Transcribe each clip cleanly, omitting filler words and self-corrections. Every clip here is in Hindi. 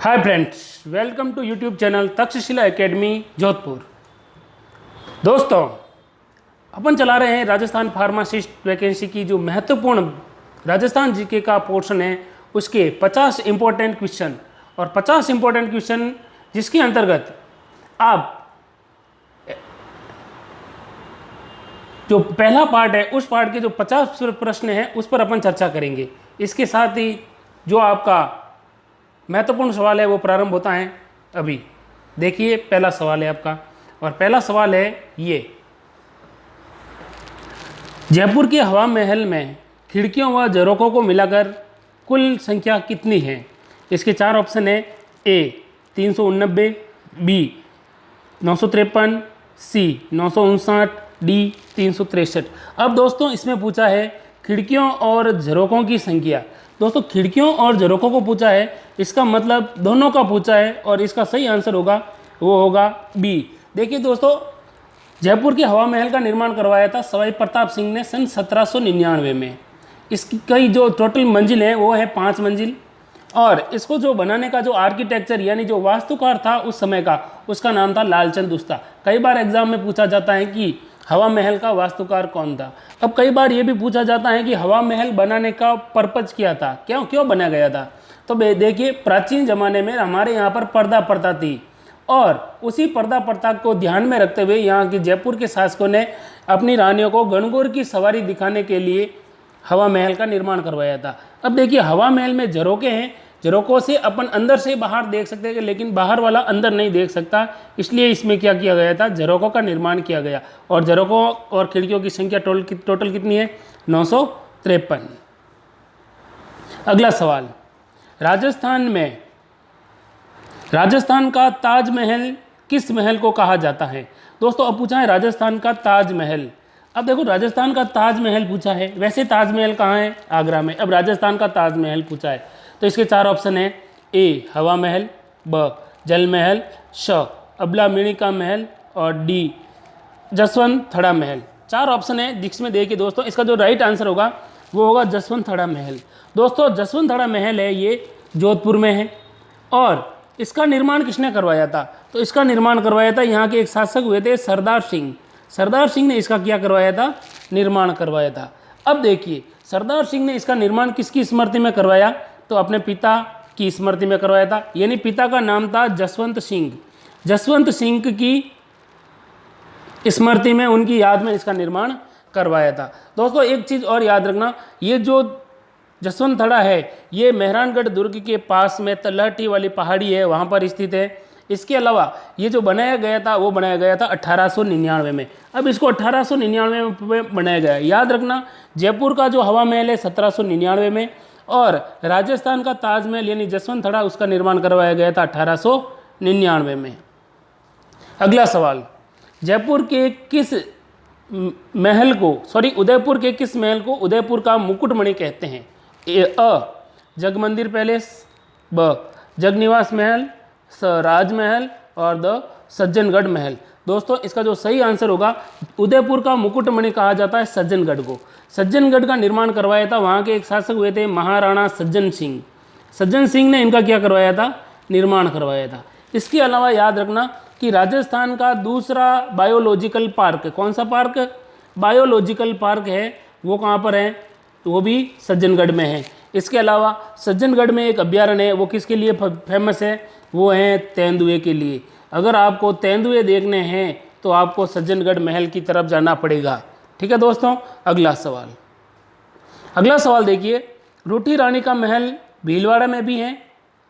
Hi friends, welcome to YouTube channel Takshashila academy Jodhpur. दोस्तों, अपन चला रहे हैं राजस्थान फार्मासिस्ट वैकेंसी की जो महत्वपूर्ण राजस्थान जीके का पोर्शन है उसके 50 इंपॉर्टेंट क्वेश्चन और 50 इंपॉर्टेंट क्वेश्चन जिसके अंतर्गत आप जो पहला पार्ट है उस पार्ट के जो 50 प्रश्न हैं उस पर अपन चर्चा करेंगे। इसके साथ ही जो आपका महत्वपूर्ण सवाल है वो प्रारंभ होता है अभी। देखिए, पहला सवाल है आपका और पहला सवाल है ये, जयपुर के हवा महल में खिड़कियों व झरोकों को मिलाकर कुल संख्या कितनी है? इसके चार ऑप्शन है। ए 389, बी 953, सी 959, डी 363। अब दोस्तों इसमें पूछा है खिड़कियों और झरोकों की संख्या। दोस्तों खिड़कियों और झरोकों को पूछा है, इसका मतलब दोनों का पूछा है और इसका सही आंसर होगा वो होगा बी। देखिए दोस्तों, जयपुर के हवा महल का निर्माण करवाया था सवाई प्रताप सिंह ने सन 1799 में। इसकी कई जो टोटल मंजिल है वो है 5 मंजिल और इसको जो बनाने का जो आर्किटेक्चर यानी जो वास्तुकार था उस समय का, उसका नाम था लालचंद उस्ता। कई बार एग्जाम में पूछा जाता है कि हवा महल का वास्तुकार कौन था। अब कई बार ये भी पूछा जाता है कि हवा महल बनाने का पर्पज क्या था, क्यों बनाया गया था। तो देखिए, प्राचीन ज़माने में हमारे यहाँ पर पर्दा प्रथा थी और उसी पर्दा प्रथा को ध्यान में रखते हुए यहाँ के जयपुर के शासकों ने अपनी रानियों को गणगौर की सवारी दिखाने के लिए हवा महल का निर्माण करवाया था। अब देखिए, हवा महल में झरोके हैं, झरोकों से अपन अंदर से बाहर देख सकते हैं लेकिन बाहर वाला अंदर नहीं देख सकता, इसलिए इसमें क्या किया गया था, झरोकों का निर्माण किया गया। और झरोकों और खिड़कियों की संख्या टोटल कितनी है? 953। अगला सवाल, राजस्थान का ताजमहल किस महल को कहा जाता है? दोस्तों अब पूछा है राजस्थान का ताजमहल। अब देखो, राजस्थान का ताजमहल पूछा है, वैसे ताजमहल कहाँ है? आगरा में। अब राजस्थान का ताजमहल पूछा है तो इसके चार ऑप्शन है। ए हवा महल, ब जल महल, श अबला मिणी का महल और डी जसवंत थड़ा महल। चार ऑप्शन है जिसमें देखिए दोस्तों, इसका जो राइट आंसर होगा वो होगा जसवंत थड़ा महल। दोस्तों जसवंत थड़ा महल है ये जोधपुर में है और इसका निर्माण किसने करवाया था? तो इसका निर्माण करवाया था यहाँ के एक शासक हुए थे सरदार सिंह। सरदार सिंह ने इसका क्या करवाया था? निर्माण करवाया था। अब देखिए, सरदार सिंह ने इसका निर्माण किसकी स्मृति में करवाया? तो अपने पिता की स्मृति में करवाया था, यानी पिता का नाम था जसवंत सिंह। जसवंत सिंह की स्मृति में, उनकी याद में इसका निर्माण करवाया था। दोस्तों एक चीज़ और याद रखना, ये जो जसवंत थड़ा है ये मेहरानगढ़ दुर्ग के पास में तलहटी वाली पहाड़ी है, वहाँ पर स्थित है। इसके अलावा ये जो बनाया गया था वो बनाया गया था 1899 में। अब इसको 1899 में बनाया गया। याद रखना, जयपुर का जो हवा महल है 1799 में और राजस्थान का ताजमहल यानी जसवंत थड़ा उसका निर्माण करवाया गया था 1899 में। अगला सवाल, जयपुर के किस महल को उदयपुर के किस महल को उदयपुर का मुकुटमणि कहते हैं? अ जगमंदिर पैलेस, ब जगनिवास महल, स राजमहल और द सज्जनगढ़ महल। दोस्तों इसका जो सही आंसर होगा, उदयपुर का मुकुटमणि कहा जाता है सज्जनगढ़ को। सज्जनगढ़ का निर्माण करवाया था वहाँ के एक शासक हुए थे महाराणा सज्जन सिंह। सज्जन सिंह ने इनका क्या करवाया था? निर्माण करवाया था। इसके अलावा याद रखना कि राजस्थान का दूसरा बायोलॉजिकल पार्क, कौन सा पार्क? बायोलॉजिकल पार्क है, वो कहाँ पर है? वो भी सज्जनगढ़ में है। इसके अलावा सज्जनगढ़ में एक अभ्यारण्य है, वो किसके लिए फेमस है? वो है तेंदुए के लिए। अगर आपको तेंदुए देखने हैं तो आपको सज्जनगढ़ महल की तरफ जाना पड़ेगा। ठीक है दोस्तों। अगला सवाल देखिए, रोटी रानी का महल भीलवाड़ा में भी है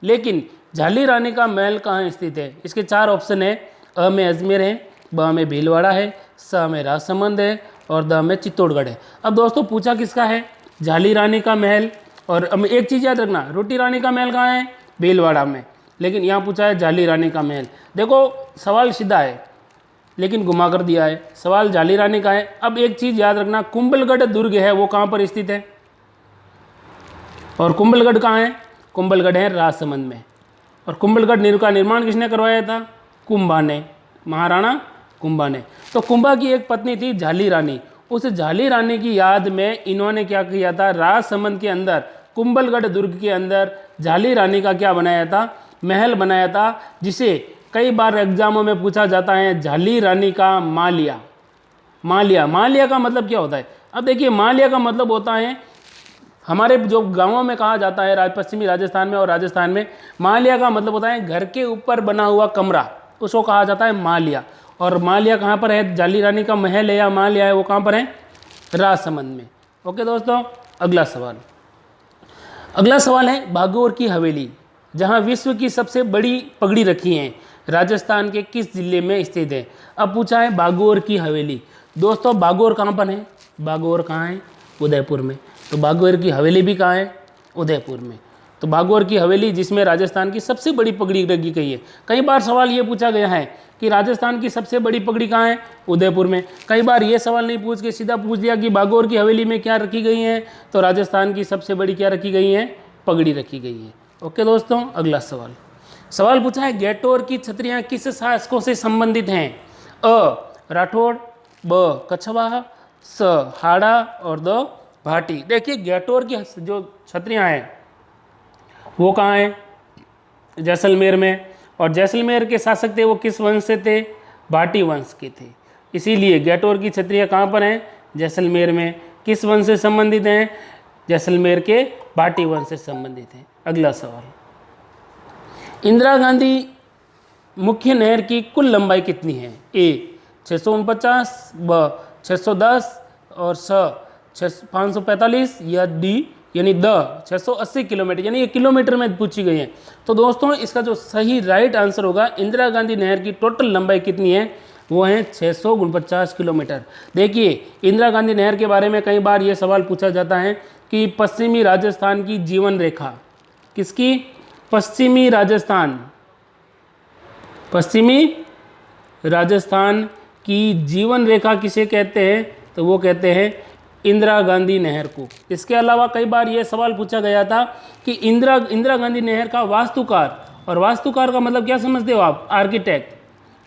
लेकिन झाली रानी का महल कहाँ स्थित है? इसके चार ऑप्शन है। अ में अजमेर है, ब में भीलवाड़ा है, स में राजसमंद है और द में चित्तौड़गढ़ है। अब दोस्तों पूछा किसका है? झाली रानी का महल। और एक चीज़ याद रखना, रोटी रानी का महल कहाँ है? भीलवाड़ा में, लेकिन यहाँ पूछा है झाली रानी का महल। देखो सवाल सीधा है लेकिन घुमा कर दिया है। सवाल झाली रानी का है। अब एक चीज़ याद रखना, कुंभलगढ़ दुर्ग है वो कहाँ पर स्थित है? और कुंभलगढ़ कहाँ है? कुंभलगढ़ है राजसमंद में। और कुंभलगढ़ का निर्माण किसने करवाया था? कुंभा ने, महाराणा कुंभा ने। तो कुंभा की एक पत्नी थी झाली रानी, उस झाली रानी की याद में इन्होंने क्या किया था? राजसमंद के अंदर, कुंभलगढ़ दुर्ग के अंदर झाली रानी का क्या बनाया था? महल बनाया था जिसे कई बार एग्जामों में पूछा जाता है झाली रानी का मालिया। मालिया, मालिया का मतलब क्या होता है? अब देखिए, मालिया का मतलब होता है, हमारे जो गांवों में कहा जाता है पश्चिमी राजस्थान में और राजस्थान में, मालिया का मतलब होता है घर के ऊपर बना हुआ कमरा, उसको कहा जाता है मालिया। और मालिया कहाँ पर है? झाली रानी का महल है या मालिया है, वो कहाँ पर है? राजसमंद में। ओके दोस्तों, अगला सवाल। अगला सवाल है भागौर की हवेली, जहाँ विश्व की सबसे बड़ी पगड़ी रखी है, राजस्थान के किस जिले में स्थित है? अब पूछा है भागौर की हवेली। दोस्तों भागौर कहाँ पर है? भागौर कहाँ है? उदयपुर में। तो भागौर की हवेली भी कहाँ है? उदयपुर में। तो भागौर की हवेली जिसमें राजस्थान की सबसे बड़ी पगड़ी रखी गई है। कई बार सवाल ये पूछा गया है कि राजस्थान की सबसे बड़ी पगड़ी कहाँ है? उदयपुर में। कई बार ये सवाल नहीं पूछ के सीधा पूछ दिया कि भागौर की हवेली में क्या रखी गई है, तो राजस्थान की सबसे बड़ी क्या रखी गई है? पगड़ी रखी गई है। ओके दोस्तों, अगला सवाल। सवाल पूछा है गैटोर की छतरियाँ किस शासकों से संबंधित हैं? अ राठौड़, ब कछवाहा, स हाड़ा और द भाटी। देखिए गैटोर की जो छतरियाँ हैं वो कहाँ हैं? जैसलमेर में। और जैसलमेर के शासक थे वो किस वंश से थे? भाटी वंश के थे। इसीलिए गैटोर की छतरियाँ कहाँ पर हैं? जैसलमेर में। किस वंश से संबंधित हैं? जैसलमेर के भाटी वंश से संबंधित हैं। अगला सवाल। इंदिरा गांधी मुख्य नहर की कुल लंबाई कितनी है? ए 649, ब 610 और स 545 या डी यानी द 680 किलोमीटर, यानी ये किलोमीटर में पूछी गई है। तो दोस्तों इसका जो सही राइट आंसर होगा, इंदिरा गांधी नहर की टोटल लंबाई कितनी है? वो है 649 किलोमीटर। देखिए इंदिरा गांधी नहर के बारे में कई बार ये सवाल पूछा जाता है कि पश्चिमी राजस्थान की जीवन रेखा, किसकी? पश्चिमी राजस्थान, पश्चिमी राजस्थान की जीवन रेखा किसे कहते हैं? तो वो कहते हैं इंदिरा गांधी नहर को। इसके अलावा कई बार ये सवाल पूछा गया था कि इंदिरा गांधी नहर का वास्तुकार, और वास्तुकार का मतलब क्या समझते हो आप? आर्किटेक्ट।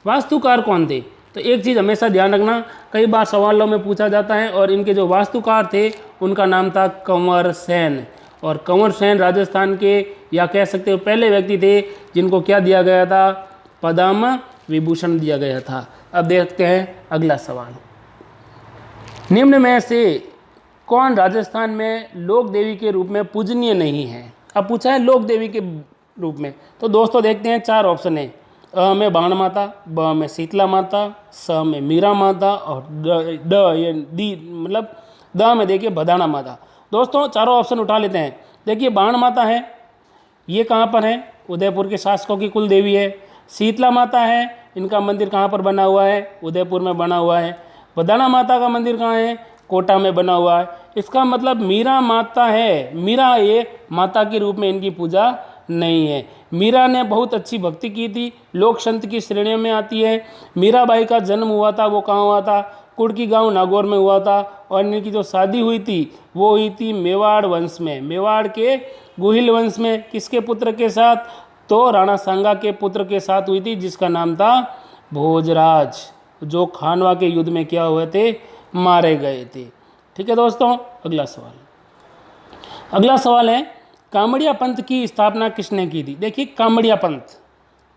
वास्तुकार कौन थे? तो एक चीज़ हमेशा ध्यान रखना, कई बार सवालों में पूछा जाता है, और इनके जो वास्तुकार थे उनका नाम था कंवर सेन। और कंवर सेन राजस्थान के, या कह सकते हो पहले व्यक्ति थे जिनको क्या दिया गया था? पद्म विभूषण दिया गया था। अब देखते हैं अगला सवाल। निम्न में से कौन राजस्थान में लोक देवी के रूप में पूजनीय नहीं है? अब पूछा है लोक देवी के रूप में। तो दोस्तों देखते हैं, 4 ऑप्शन है। अ में बाण माता, ब में शीतला माता, स में मीरा माता और ड ये डी मतलब द में देखिए भदाना माता। दोस्तों चारों ऑप्शन उठा लेते हैं। देखिए बाण माता है, ये कहाँ पर है? उदयपुर के शासकों की कुल देवी है। शीतला माता है, इनका मंदिर कहाँ पर बना हुआ है? उदयपुर में बना हुआ है। भदाना माता का मंदिर कहाँ है? कोटा में बना हुआ है। इसका मतलब मीरा माता है, मीरा ये माता के रूप में इनकी पूजा नहीं है। मीरा ने बहुत अच्छी भक्ति की थी, लोक संत की श्रेणियों में आती है। मीराबाई का जन्म हुआ था, वो कहाँ हुआ था? कुड़की गांव नागौर में हुआ था। और इनकी जो शादी हुई थी वो हुई थी मेवाड़ वंश में, मेवाड़ के गुहिल वंश में। किसके पुत्र के साथ? तो राणा सांगा के पुत्र के साथ हुई थी, जिसका नाम था भोजराज, जो खानवा के युद्ध में क्या हुए थे? मारे गए थे। ठीक है दोस्तों, अगला सवाल। अगला सवाल है कामड़िया पंथ की स्थापना किसने की थी? देखिए कामड़िया पंथ,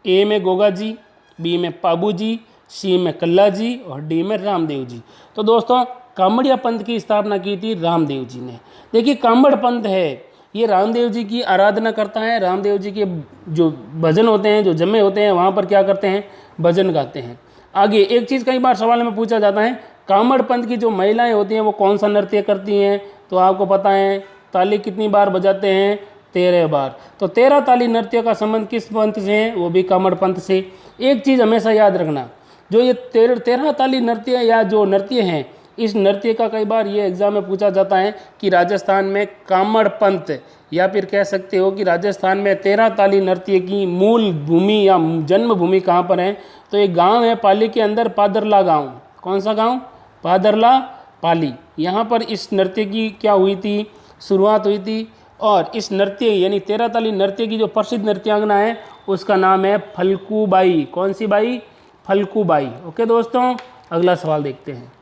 ए में गोगा जी, बी में पाबू जी, सी में कल्ला जी और डी में रामदेव जी। तो दोस्तों कामड़िया पंथ की स्थापना की थी रामदेव जी ने। देखिए कामड़ पंथ है, ये रामदेव जी की आराधना करता है। रामदेव जी के जो भजन होते हैं, जो जमे होते हैं, वहाँ पर क्या करते हैं? भजन गाते हैं। आगे एक चीज़ कई बार सवाल में पूछा जाता है, कामड़ पंथ की जो महिलाएं होती हैं वो कौन सा नृत्य करती हैं? तो आपको पता है ताली कितनी बार बजाते हैं? 13 बार। तो 13 ताली नृत्य का संबंध किस पंथ से है? वो भी कामड़ पंथ से। एक चीज़ हमेशा याद रखना, जो ये 13 ताली नृत्य या जो नृत्य हैं, इस नृत्य का कई बार ये एग्जाम में पूछा जाता है कि राजस्थान में कामड़ पंथ, या फिर कह सकते हो कि राजस्थान में 13 ताली नृत्य की मूल भूमि या जन्मभूमि कहाँ पर है? तो एक गांव है पाली के अंदर, पादरला गांव। कौन सा गांव? पादरला पाली। यहाँ पर इस नृत्य की क्या हुई थी? शुरुआत हुई थी। और इस नृत्य यानी 13 ताली नृत्य की जो प्रसिद्ध नृत्यांगना है उसका नाम है फल्कूबाई। कौन सी बाई? फल्कूबाई। ओके दोस्तों, अगला सवाल देखते हैं।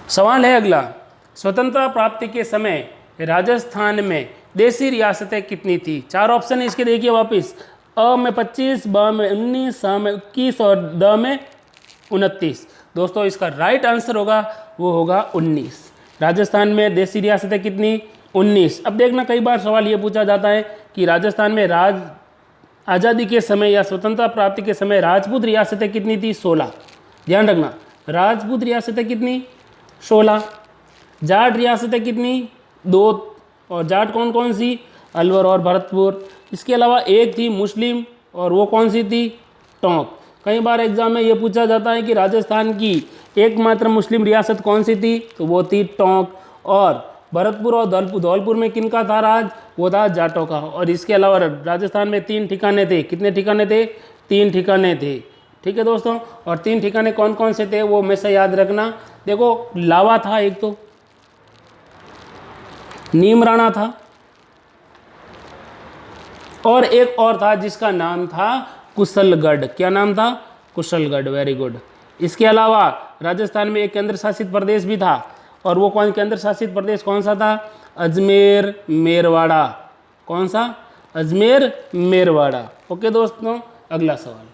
सवाल है अगला, स्वतंत्रता प्राप्ति के समय राजस्थान में देसी रियासतें कितनी थी? 4 ऑप्शन है इसके, देखिए वापस। अ में 25, ब में 19, स में 21 और द में 29। दोस्तों इसका राइट आंसर होगा, वो होगा 19। राजस्थान में देसी रियासतें कितनी? 19। अब देखना, कई बार सवाल ये पूछा जाता है कि राजस्थान में आज़ादी के समय या स्वतंत्रता प्राप्ति के समय राजपूत रियासतें कितनी थी? 16। ध्यान रखना, राजपूत रियासतें कितनी? 16। जाट रियासतें कितनी? 2। और जाट कौन कौन सी? अलवर और भरतपुर। इसके अलावा एक थी मुस्लिम, और वो कौन सी थी? टोंक। कई बार एग्जाम में ये पूछा जाता है कि राजस्थान की एकमात्र मुस्लिम रियासत कौन सी थी? तो वो थी टोंक। और भरतपुर और धौलपुर में किनका था राज? वो था जाटों का। और इसके अलावा राजस्थान में 3 ठिकाने थे। कितने ठिकाने थे? 3 ठिकाने थे। ठीक है दोस्तों, और 3 ठिकाने कौन कौन से थे वो हमेशा याद रखना। देखो, लावा था एक, तो नीमराणा था, और एक और था जिसका नाम था कुशलगढ़। क्या नाम था? कुशलगढ़। Very good. इसके अलावा राजस्थान में एक केंद्र शासित प्रदेश भी था, और वो कौन केंद्र शासित प्रदेश कौन सा था? अजमेर मेरवाड़ा। कौन सा? अजमेर मेरवाड़ा। ओके दोस्तों, अगला सवाल।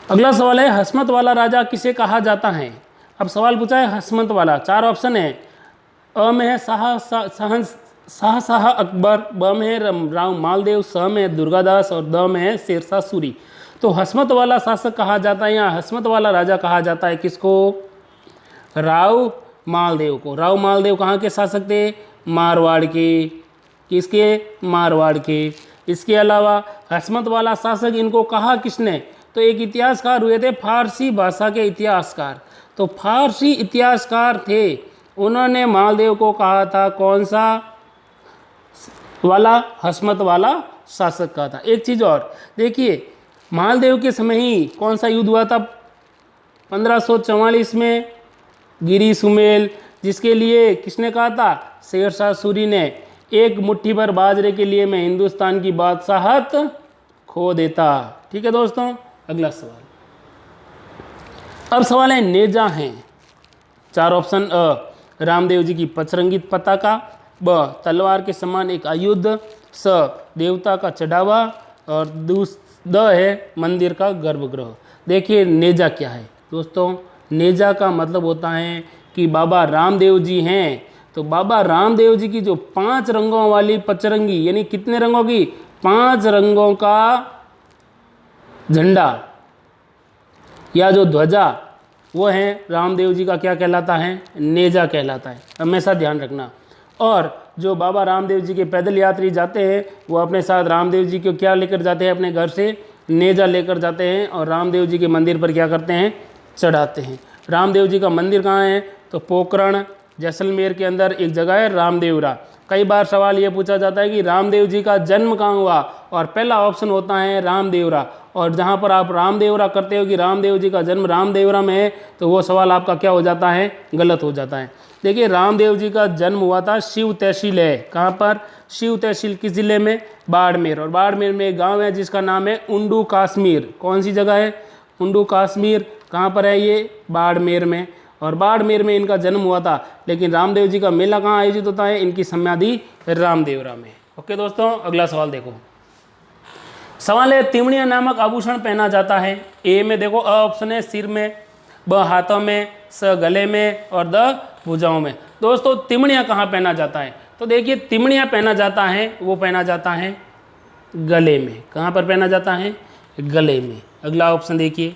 अगला सवाल है, हसमत वाला राजा किसे कहा जाता है? अब सवाल पूछा है हसमत वाला। 4 ऑप्शन है। अ में है शाह अकबर, ब में है राव मालदेव, स में है दुर्गादास और द में है शेरशाह सूरी। तो हसमत वाला शासक कहा जाता है या हसमत वाला राजा कहा जाता है किसको? राव मालदेव को। राव मालदेव कहाँ के शासक थे? मारवाड़ के। किसके? मारवाड़ के। इसके अलावा हसमत वाला शासक इनको कहा किसने? तो एक इतिहासकार हुए थे, फारसी भाषा के इतिहासकार। तो फारसी इतिहासकार थे, उन्होंने मालदेव को कहा था कौन सा वाला? हसमत वाला शासक कहा था। एक चीज़ और देखिए, मालदेव के समय ही कौन सा युद्ध हुआ था? 1544 में गिरी सुमेल, जिसके लिए किसने कहा था? शेरशाह सूरी ने, एक मुट्ठी भर बाजरे के लिए मैं हिंदुस्तान की बादशाहत खो देता। ठीक है दोस्तों, अगला सवाल। अब सवाल है नेजा हैं। 4 ऑप्शन। अ रामदेव जी की पचरंगित पताका, ब तलवार के समान एक आयुध, स देवता का चढ़ावा, और द है मंदिर का गर्भगृह। देखिए नेजा क्या है दोस्तों? नेजा का मतलब होता है कि बाबा रामदेव जी हैं, तो बाबा रामदेव जी की जो 5 रंगों वाली पचरंगी, यानी कितने रंगों की? 5 रंगों का झंडा या जो ध्वजा, वो है रामदेव जी का क्या कहलाता है? नेजा कहलाता है। हमेशा ध्यान रखना। और जो बाबा रामदेव जी के पैदल यात्री जाते हैं, वो अपने साथ रामदेव जी को क्या लेकर जाते हैं? अपने घर से नेजा लेकर जाते हैं, और रामदेव जी के मंदिर पर क्या करते हैं? चढ़ाते हैं। रामदेव जी का मंदिर कहाँ है? तो पोखरण जैसलमेर के अंदर एक जगह है रामदेवरा। कई बार सवाल ये पूछा जाता है कि रामदेव जी का जन्म कहाँ हुआ, और पहला ऑप्शन होता है रामदेवरा। और जहाँ पर आप रामदेवरा करते हो कि रामदेव जी का जन्म रामदेवरा में है, तो वो सवाल आपका क्या हो जाता है? गलत हो जाता है। देखिए, रामदेव जी का जन्म हुआ था शिव तहसील है। कहाँ पर? शिव तहसील किस जिले में? बाड़मेर। और बाड़मेर में एक गाँव है जिसका नाम है उंडू काश्मीर। कौन सी जगह है? उंडू काश्मीर। कहाँ पर है ये? बाड़मेर में। और बाड़मेर में इनका जन्म हुआ था। लेकिन रामदेव जी का मेला कहाँ आयोजित होता है? इनकी समाधि रामदेवरा में। ओके दोस्तों, अगला सवाल देखो। सवाल है, तिमणिया नामक आभूषण पहना जाता है। ए में देखो, अ ऑप्शन है सिर में, ब हाथों में, स गले में, और द भुजाओं में। दोस्तों तिमणिया कहाँ पहना जाता है? तो देखिए, तिमणिया पहना जाता है, वो पहना जाता है गले में। कहाँ पर पहना जाता है? गले में। अगला ऑप्शन देखिए,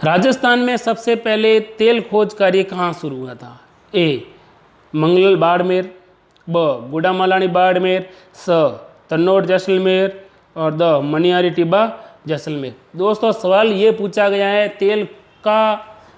राजस्थान में सबसे पहले तेल खोज कार्य कहाँ शुरू हुआ था? ए मंगल बाड़मेर, ब गुड़ामालानी बाड़मेर, स तन्नौर जैसलमेर, और द मनियारी टिब्बा जैसलमेर। दोस्तों सवाल ये पूछा गया है तेल का,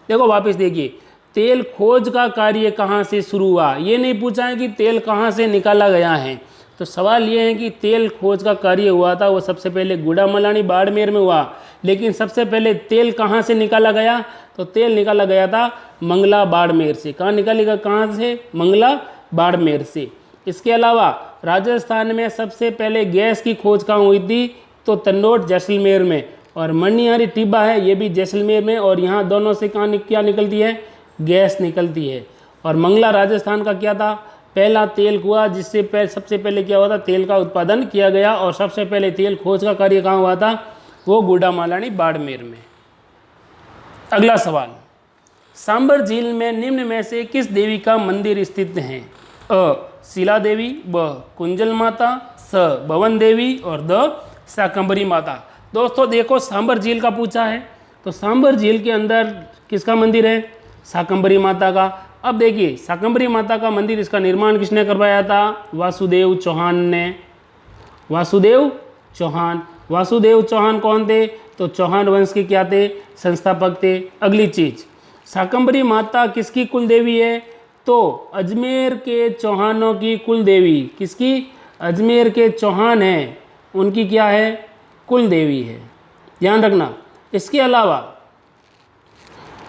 देखो वापस देखिए, तेल खोज का कार्य कहाँ से शुरू हुआ, ये नहीं पूछा है कि तेल कहाँ से निकाला गया है। तो सवाल ये है कि तेल खोज का कार्य हुआ था वो सबसे पहले गुड़ामालानी बाड़मेर में हुआ, लेकिन सबसे पहले तेल कहाँ से निकाला गया? तो तेल निकाला गया था मंगला बाड़मेर से। कहाँ निकालेगा? कहाँ से? मंगला बाड़मेर से। इसके अलावा राजस्थान में सबसे पहले गैस की खोज कहाँ हुई थी? तो तन्नौर जैसलमेर में। और मनिहारी टिब्बा है, ये भी जैसलमेर में, और यहाँ दोनों से कहाँ क्या निकलती है? गैस निकलती है। और मंगला राजस्थान का क्या था, पहला तेल कुआं जिससे सबसे पहले क्या हुआ था, तेल का उत्पादन किया गया। और सबसे पहले तेल खोज का कार्य कहाँ हुआ था, वो गुड़ामालानी बाड़मेर में। अगला सवाल, सांबर झील में निम्न में से किस देवी का मंदिर स्थित है? अ शिला देवी, ब कुंजल माता, स भवन देवी और द शाकंभरी माता। दोस्तों देखो सांबर झील का पूछा है, तो सांबर झील के अंदर किसका मंदिर है, शाकंभरी माता का। अब देखिए शाकंभरी माता का मंदिर, इसका निर्माण किसने करवाया था, वासुदेव चौहान ने। वासुदेव चौहान, वासुदेव चौहान कौन थे, तो चौहान वंश के क्या थे, संस्थापक थे। अगली चीज, शाकंभरी माता किसकी कुल देवी है, तो अजमेर के चौहानों की कुल देवी, किसकी, अजमेर के चौहान हैं उनकी क्या है, कुल देवी है, ध्यान रखना। इसके अलावा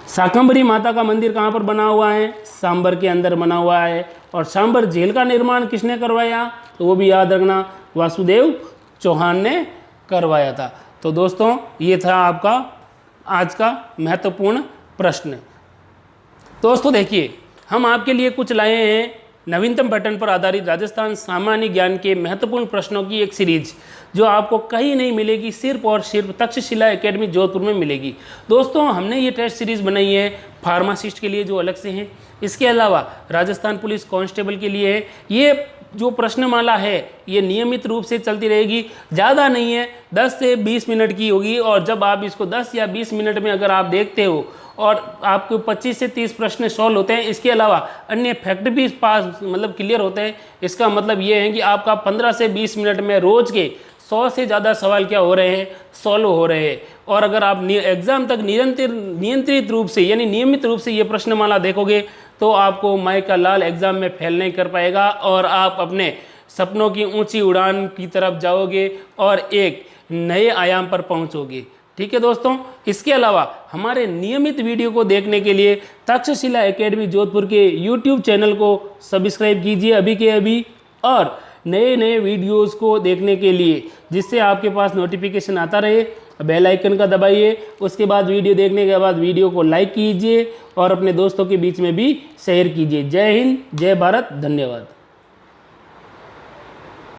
शाकंभरी माता का मंदिर कहाँ पर बना हुआ है, सांबर के अंदर बना हुआ है। और सांबर झील का निर्माण किसने करवाया, तो वो भी याद रखना, वासुदेव चौहान ने करवाया था। तो दोस्तों ये था आपका आज का महत्वपूर्ण प्रश्न। दोस्तों देखिए हम आपके लिए कुछ लाए हैं नवीनतम पैटर्न पर आधारित राजस्थान सामान्य ज्ञान के महत्वपूर्ण प्रश्नों की एक सीरीज, जो आपको कहीं नहीं मिलेगी, सिर्फ और सिर्फ तक्षशिला एकेडमी जोधपुर में मिलेगी। दोस्तों हमने ये टेस्ट सीरीज़ बनाई है फार्मासिस्ट के लिए जो अलग से हैं, इसके अलावा राजस्थान पुलिस कांस्टेबल के लिए है। ये जो प्रश्नमाला है ये नियमित रूप से चलती रहेगी, ज़्यादा नहीं है, 10 से 20 मिनट की होगी। और जब आप इसको 10 या 20 मिनट में अगर आप देखते हो और आपको 25 से 30 प्रश्न सॉल्व होते हैं, इसके अलावा अन्य फैक्ट भी पास मतलब क्लियर होते हैं। इसका मतलब ये है कि आपका 15 से 20 मिनट में रोज के 100 से ज़्यादा सवाल क्या हो रहे हैं, सॉल्व हो रहे हैं। और अगर आप एग्ज़ाम तक नियंत्रित रूप से यानी नियमित रूप से ये प्रश्नमाला देखोगे तो आपको माई का लाल एग्ज़ाम में फेल नहीं कर पाएगा और आप अपने सपनों की ऊंची उड़ान की तरफ जाओगे और एक नए आयाम पर पहुंचोगे। ठीक है दोस्तों, इसके अलावा हमारे नियमित वीडियो को देखने के लिए तक्षशिला एकेडमी जोधपुर के YouTube चैनल को सब्सक्राइब कीजिए अभी के अभी, और नए नए वीडियोस को देखने के लिए जिससे आपके पास नोटिफिकेशन आता रहे, बेल आइकन का दबाइए। उसके बाद वीडियो देखने के बाद वीडियो को लाइक कीजिए और अपने दोस्तों के बीच में भी शेयर कीजिए। जय हिंद, जय भारत, धन्यवाद।